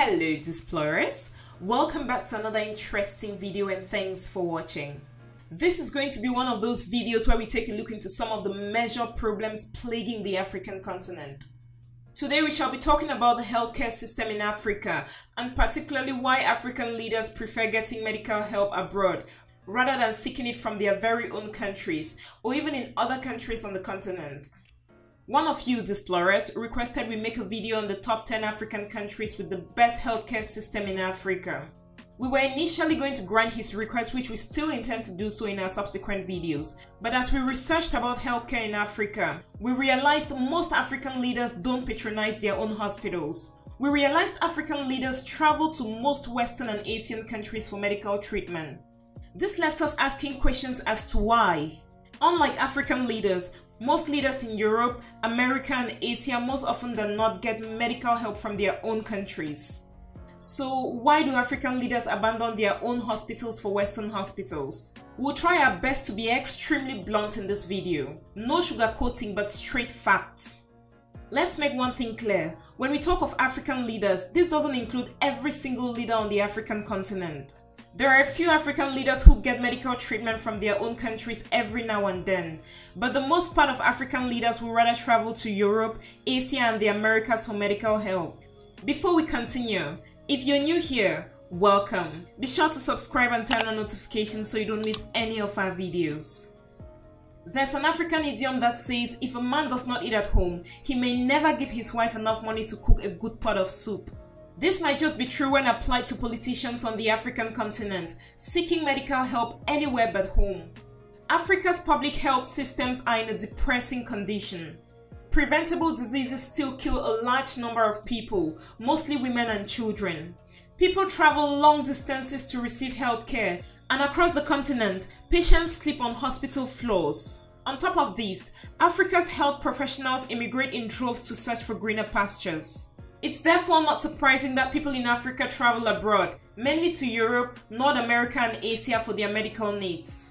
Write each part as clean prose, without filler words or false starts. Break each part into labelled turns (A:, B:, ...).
A: Hello explorers, welcome back to another interesting video and thanks for watching. This is going to be one of those videos where we take a look into some of the major problems plaguing the African continent. Today we shall be talking about the healthcare system in Africa and particularly why African leaders prefer getting medical help abroad rather than seeking it from their very own countries or even in other countries on the continent. One of you explorers requested we make a video on the top 10 African countries with the best healthcare system in Africa. We were initially going to grant his request, which we still intend to do so in our subsequent videos, but as we researched about healthcare in Africa, we realized most African leaders don't patronize their own hospitals. We realized African leaders travel to most Western and Asian countries for medical treatment. This left us asking questions as to why. Unlike African leaders, most leaders in Europe, America and Asia most often than not get medical help from their own countries. So why do African leaders abandon their own hospitals for Western hospitals? We'll try our best to be extremely blunt in this video. No sugarcoating but straight facts. Let's make one thing clear. When we talk of African leaders, this doesn't include every single leader on the African continent. There are a few African leaders who get medical treatment from their own countries every now and then, but the most part of African leaders will rather travel to Europe, Asia and the Americas for medical help. Before we continue, if you're new here, welcome. Be sure to subscribe and turn on notifications so you don't miss any of our videos. There's an African idiom that says if a man does not eat at home, he may never give his wife enough money to cook a good pot of soup. This might just be true when applied to politicians on the African continent, seeking medical help anywhere but home. Africa's public health systems are in a depressing condition. Preventable diseases still kill a large number of people, mostly women and children. People travel long distances to receive health care, and across the continent, patients sleep on hospital floors. On top of this, Africa's health professionals immigrate in droves to search for greener pastures. It's therefore not surprising that people in Africa travel abroad, mainly to Europe, North America and Asia for their medical needs.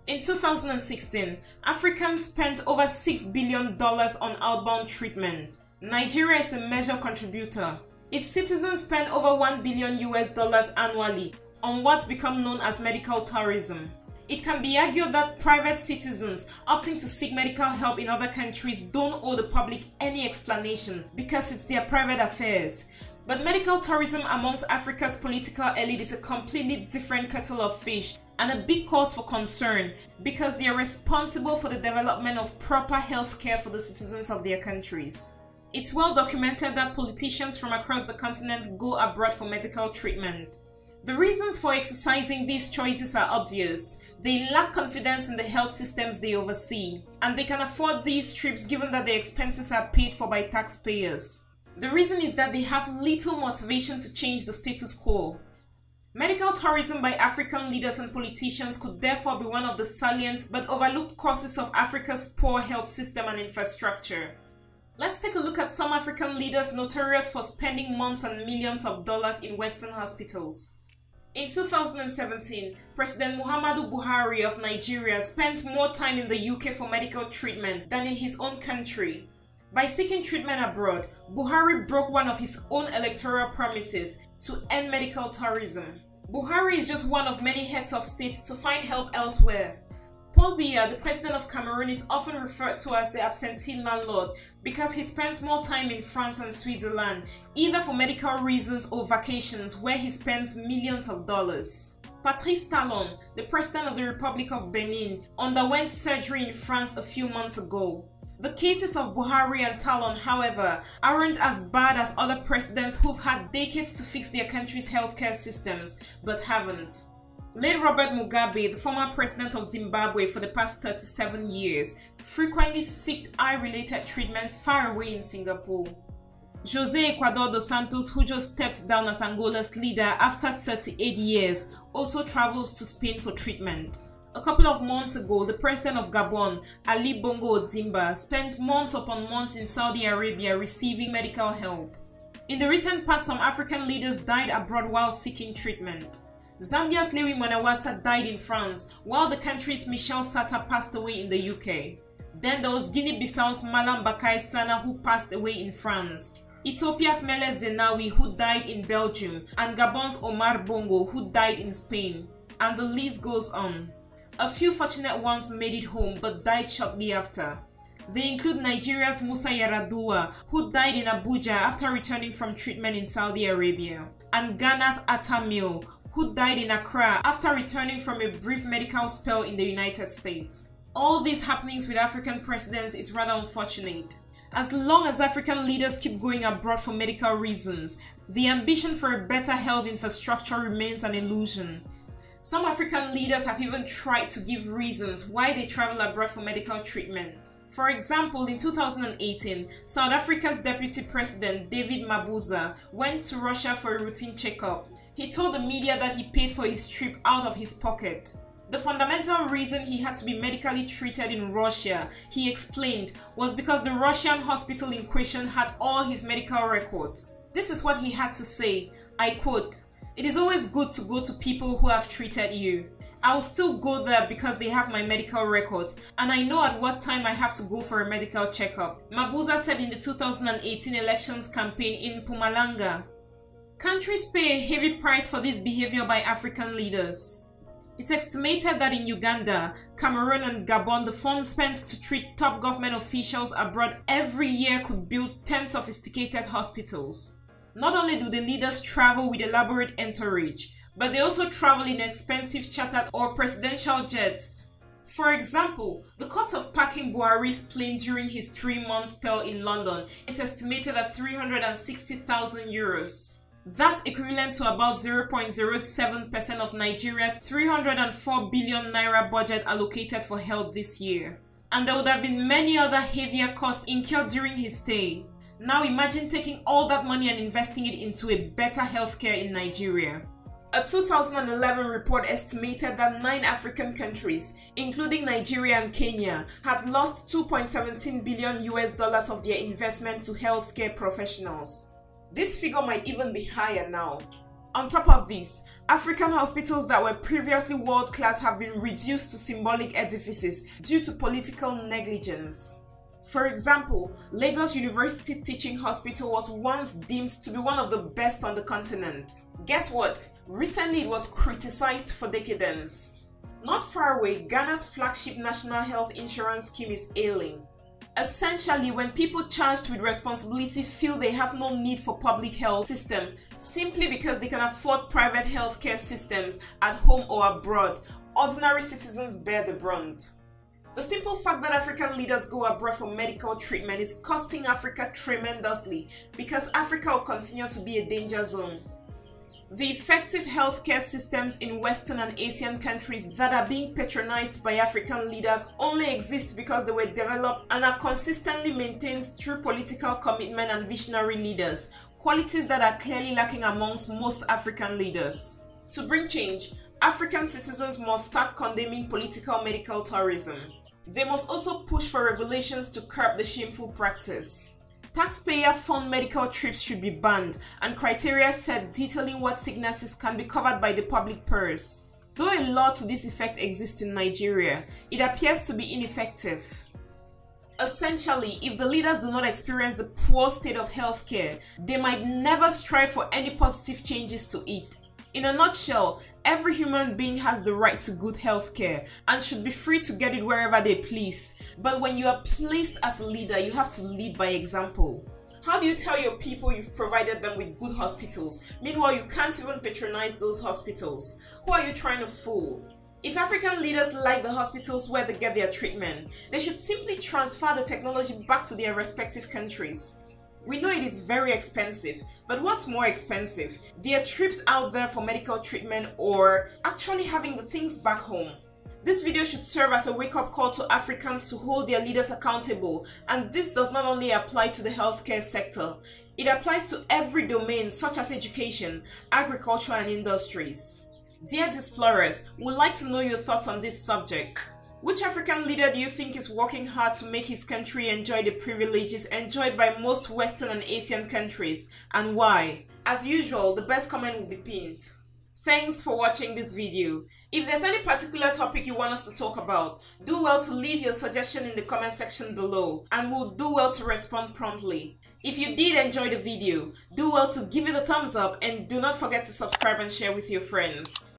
A: In 2016, Africans spent over $6 billion on outbound treatment. Nigeria is a major contributor. Its citizens spend over $1 billion annually on what's become known as medical tourism. It can be argued that private citizens opting to seek medical help in other countries don't owe the public any explanation because it's their private affairs. But medical tourism amongst Africa's political elite is a completely different kettle of fish and a big cause for concern because they are responsible for the development of proper health care for the citizens of their countries. It's well documented that politicians from across the continent go abroad for medical treatment. The reasons for exercising these choices are obvious. They lack confidence in the health systems they oversee, and they can afford these trips given that the expenses are paid for by taxpayers. The reason is that they have little motivation to change the status quo. Medical tourism by African leaders and politicians could therefore be one of the salient but overlooked causes of Africa's poor health system and infrastructure. Let's take a look at some African leaders notorious for spending months and millions of dollars in Western hospitals. In 2017, President Muhammadu Buhari of Nigeria spent more time in the UK for medical treatment than in his own country. By seeking treatment abroad, Buhari broke one of his own electoral promises to end medical tourism. Buhari is just one of many heads of state to find help elsewhere. Paul Biya, the president of Cameroon, is often referred to as the absentee landlord because he spends more time in France and Switzerland, either for medical reasons or vacations where he spends millions of dollars. Patrice Talon, the president of the Republic of Benin, underwent surgery in France a few months ago. The cases of Buhari and Talon, however, aren't as bad as other presidents who've had decades to fix their country's healthcare systems, but haven't. Late Robert Mugabe, the former president of Zimbabwe for the past 37 years, frequently sought eye-related treatment far away in Singapore. José Ecuador dos Santos, who just stepped down as Angola's leader after 38 years, also travels to Spain for treatment. A couple of months ago, the president of Gabon, Ali Bongo Ondimba, spent months upon months in Saudi Arabia receiving medical help. In the recent past, some African leaders died abroad while seeking treatment. Zambia's Lewi Mwanawasa died in France, while the country's Michel Sata passed away in the UK. Then there was Guinea-Bissau's Malam Bakai Sana, who passed away in France. Ethiopia's Meles Zenawi, who died in Belgium, and Gabon's Omar Bongo, who died in Spain. And the list goes on. A few fortunate ones made it home but died shortly after. They include Nigeria's Musa Yaradua, who died in Abuja after returning from treatment in Saudi Arabia, and Ghana's Atta Mil, who died in Accra after returning from a brief medical spell in the United States. All these happenings with African presidents is rather unfortunate. As long as African leaders keep going abroad for medical reasons, the ambition for a better health infrastructure remains an illusion. Some African leaders have even tried to give reasons why they travel abroad for medical treatment. For example, in 2018, South Africa's deputy president, David Mabuza, went to Russia for a routine checkup. He told the media that he paid for his trip out of his pocket. The fundamental reason he had to be medically treated in Russia, he explained, was because the Russian hospital in question had all his medical records. This is what he had to say, I quote, "It is always good to go to people who have treated you. I'll still go there because they have my medical records and I know at what time I have to go for a medical checkup," Mabuza said in the 2018 elections campaign in Mpumalanga. Countries pay a heavy price for this behavior by African leaders. It's estimated that in Uganda, Cameroon and Gabon, the funds spent to treat top government officials abroad every year could build 10 sophisticated hospitals. Not only do the leaders travel with elaborate entourage, but they also travel in expensive chartered or presidential jets. For example, the cost of packing Buhari's plane during his 3-month spell in London is estimated at €360,000. That's equivalent to about 0.07% of Nigeria's 304 billion naira budget allocated for health this year. And there would have been many other heavier costs incurred during his stay. Now imagine taking all that money and investing it into a better healthcare in Nigeria. A 2011 report estimated that 9 African countries, including Nigeria and Kenya, had lost $2.17 billion of their investment to healthcare professionals. This figure might even be higher now. On top of this, African hospitals that were previously world-class have been reduced to symbolic edifices due to political negligence. For example, Lagos University Teaching Hospital was once deemed to be one of the best on the continent. Guess what? Recently it was criticized for decadence. Not far away, Ghana's flagship national health insurance scheme is ailing. Essentially, when people charged with responsibility feel they have no need for public health system simply because they can afford private healthcare systems at home or abroad, ordinary citizens bear the brunt. The simple fact that African leaders go abroad for medical treatment is costing Africa tremendously because Africa will continue to be a danger zone. The effective healthcare systems in Western and Asian countries that are being patronized by African leaders only exist because they were developed and are consistently maintained through political commitment and visionary leaders, qualities that are clearly lacking amongst most African leaders. To bring change, African citizens must start condemning political medical tourism. They must also push for regulations to curb the shameful practice. Taxpayer-fund medical trips should be banned and criteria set detailing what sicknesses can be covered by the public purse. Though a law to this effect exists in Nigeria, it appears to be ineffective. Essentially, if the leaders do not experience the poor state of healthcare, they might never strive for any positive changes to it. In a nutshell, every human being has the right to good healthcare and should be free to get it wherever they please. But when you are placed as a leader, you have to lead by example. How do you tell your people you've provided them with good hospitals? Meanwhile, you can't even patronize those hospitals. Who are you trying to fool? If African leaders like the hospitals where they get their treatment, they should simply transfer the technology back to their respective countries. We know it is very expensive, but what's more expensive? Their trips out there for medical treatment or actually having the things back home? This video should serve as a wake-up call to Africans to hold their leaders accountable, and this does not only apply to the healthcare sector, it applies to every domain such as education, agriculture and industries. Dear Displorers, we'd like to know your thoughts on this subject. Which African leader do you think is working hard to make his country enjoy the privileges enjoyed by most Western and Asian countries, and why? As usual, the best comment will be pinned. Thanks for watching this video. If there's any particular topic you want us to talk about, do well to leave your suggestion in the comment section below and we'll do well to respond promptly. If you did enjoy the video, do well to give it a thumbs up and do not forget to subscribe and share with your friends.